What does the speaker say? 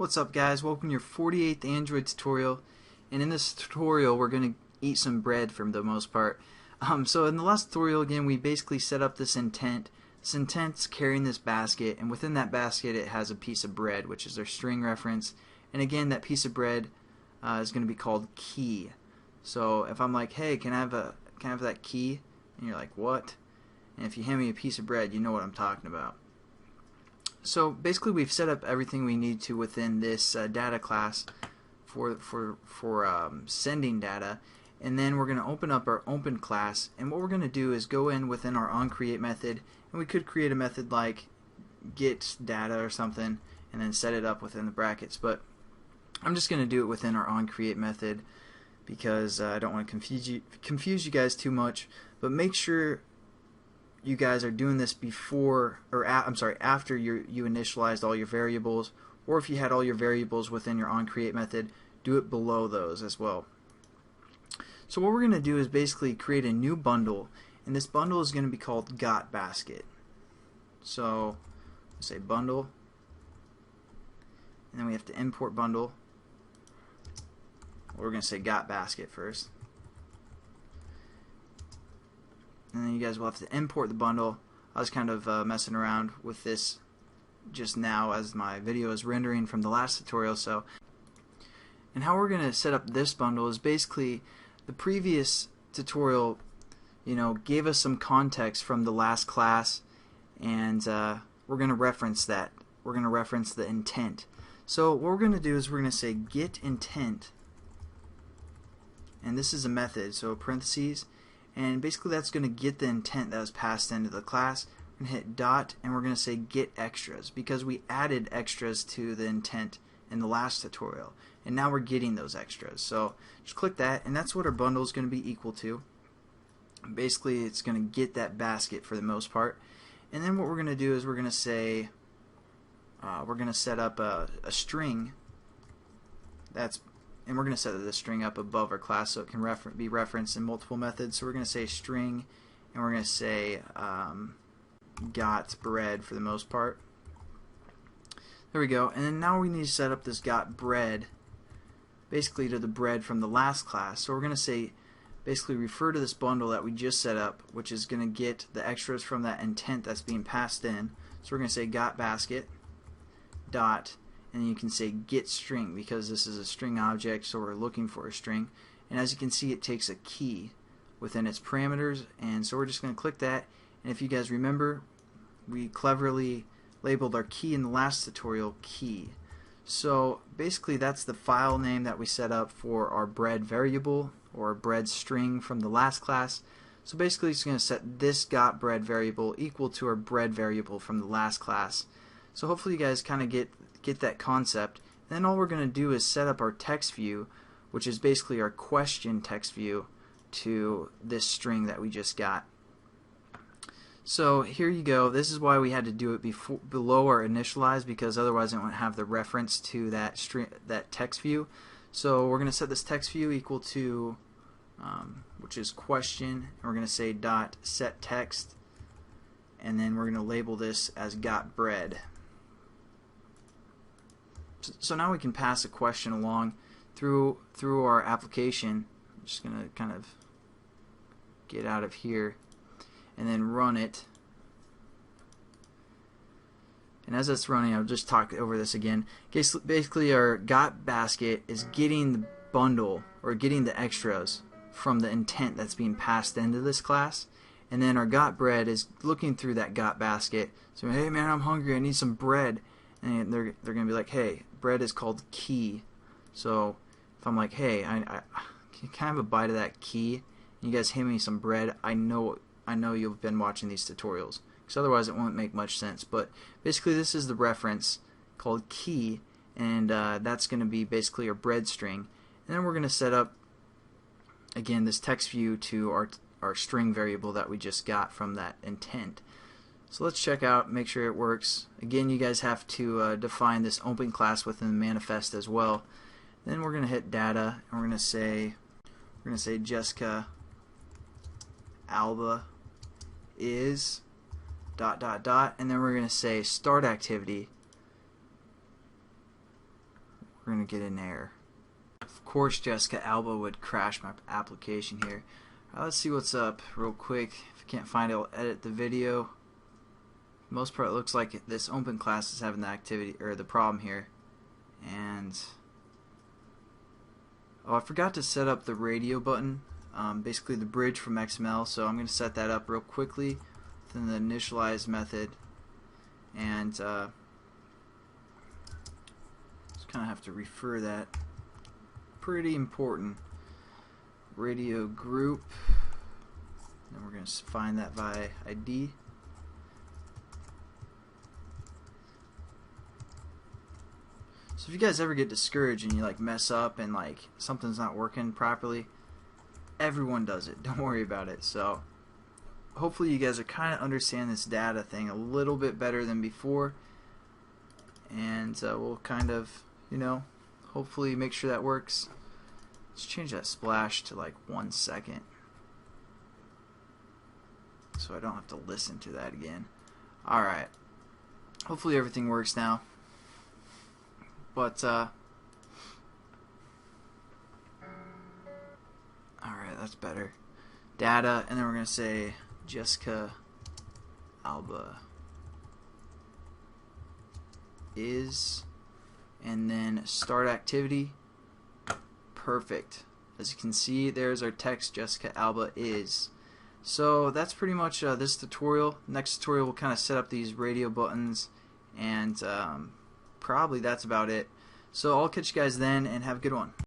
What's up guys, welcome to your 48th Android tutorial, and in this tutorial we're going to eat some bread for the most part. So in the last tutorial again we basically set up this intent. This intent's carrying this basket, and within that basket it has a piece of bread, which is their string reference, and again that piece of bread is going to be called key. So if I'm like, hey, can I have that key? And you're like, what? And if you hand me a piece of bread, you know what I'm talking about. So basically we've set up everything we need to within this data class for sending data, and then we're going to open up our open class, and what we're going to do is go in within our onCreate method, and we could create a method like get data or something and then set it up within the brackets, but I'm just going to do it within our onCreate method because I don't want to confuse you guys too much. But make sure you guys are doing this before, or after you initialized all your variables, or if you had all your variables within your onCreate method, do it below those as well. So what we're going to do is basically create a new bundle, and this bundle is going to be called got basket. So say bundle, and then we have to import bundle. We're going to say got basket first. And then you guys will have to import the bundle. I was kind of messing around with this just now as my video is rendering from the last tutorial. And how we're going to set up this bundle is basically the previous tutorial, gave us some context from the last class, and we're going to reference that. We're going to reference the intent. So what we're going to do is we're going to say get intent, and this is a method, so parentheses. And basically that's going to get the intent that was passed into the class. We're going to hit dot, and we're going to say get extras because we added extras to the intent in the last tutorial, and now we're getting those extras. So just click that, and that's what our bundle is going to be equal to. Basically it's going to get that basket for the most part. And then what we're going to do is we're going to say we're going to set up a string and we're going to set this string up above our class so it can be referenced in multiple methods. So we're going to say string, and we're going to say got bread for the most part. There we go. And then now we need to set up this got bread basically to the bread from the last class. So we're going to say basically refer to this bundle that we just set up, which is going to get the extras from that intent that's being passed in. So we're going to say got basket dot, and you can say get string because this is a string object, so we're looking for a string. And as you can see, it takes a key within its parameters, and so we're just going to click that. And if you guys remember, we cleverly labeled our key in the last tutorial key. So basically that's the file name that we set up for our bread variable or bread string from the last class. So basically it's going to set this got bread variable equal to our bread variable from the last class. So hopefully you guys kind of get that concept. And then all we're going to do is set up our text view, which is basically our question text view, to this string that we just got. So here you go. This is why we had to do it below our initialize, because otherwise it won't have the reference to that text view. So we're going to set this text view equal to which is question, and we're going to say dot set text, and then we're going to label this as got bread. So now we can pass a question along through our application. I'm just going to kind of get out of here and then run it. And as it's running, I'll just talk over this again. Basically our got basket is getting the bundle or getting the extras from the intent that's being passed into this class, and then our got bread is looking through that got basket. So hey man, I'm hungry, I need some bread. And they're going to be like, hey, bread is called key. So if I'm like, hey, I can I have a bite of that key, and you guys hand me some bread, I know you've been watching these tutorials, because otherwise it won't make much sense. But basically this is the reference called key, and that's going to be basically our bread string. And then we're going to set up again this text view to our string variable that we just got from that intent. So let's check out, make sure it works. Again, you guys have to define this open class within the manifest as well. Then we're going to hit data, and we're going to say Jessica Alba is ... and then we're going to say start activity, we're going to get an error. Of course, Jessica Alba would crash my application here. Let's see what's up real quick. If I can't find it, I'll edit the video. For the most part, it looks like this open class is having the activity or the problem here. And oh, I forgot to set up the radio button, basically the bridge from XML. So I'm going to set that up real quickly within the initialize method, and just kind of have to refer that. Pretty important. Radio group. Then we're going to find that by ID. So if you guys ever get discouraged and you like mess up and like something's not working properly, everyone does it. Don't worry about it. So hopefully you guys are kind of understand this data thing a little bit better than before, and we'll kind of, you know, hopefully make sure that works. Let's change that splash to like 1 second so I don't have to listen to that again. Alright, hopefully everything works now. But alright, that's better. Data, and then we're going to say Jessica Alba is, and then start activity. Perfect. As you can see, there's our text, Jessica Alba is. So that's pretty much this tutorial. Next tutorial we'll kind of set up these radio buttons, and probably that's about it. So I'll catch you guys then, and have a good one.